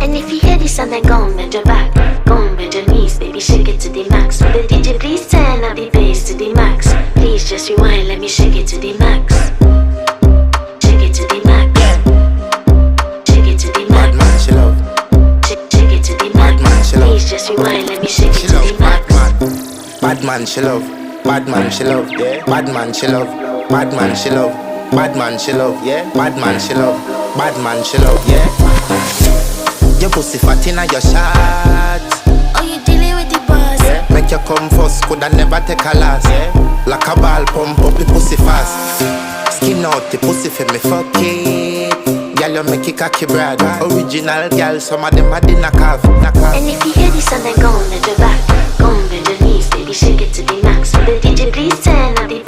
And if you hear this and then go on, bend your back, go on, bend your knees, baby, shake it to the max. Will the DJ please turn up the bass to the max? Please just rewind, let me shake it to the max. Shake it to the max. Shake it to the max. Bad man, she love. Shake it to the max. Bad man, she love. Please just rewind, let me shake it She to love the max. bad man, she love. Bad man, she love. Yeah. Bad man, she love. Bad man, she love. Bad man, she love. Yeah. Bad man, she love. Bad man, she love. Yeah. Your pussy fat inna your shot. Oh, you dealing with the boss? Yeah. Make you come first, coulda never take a last. Yeah. Like a ball, pump up the pussy fast. Skin out the pussy for me fuck it. Girl, you make it cocky brad. Original girl, some of them a dinner calf. And if you hear this and then go on, bend your back, go on, bend your knees, baby, shake it to the max. Will the DJ please turn up the bass?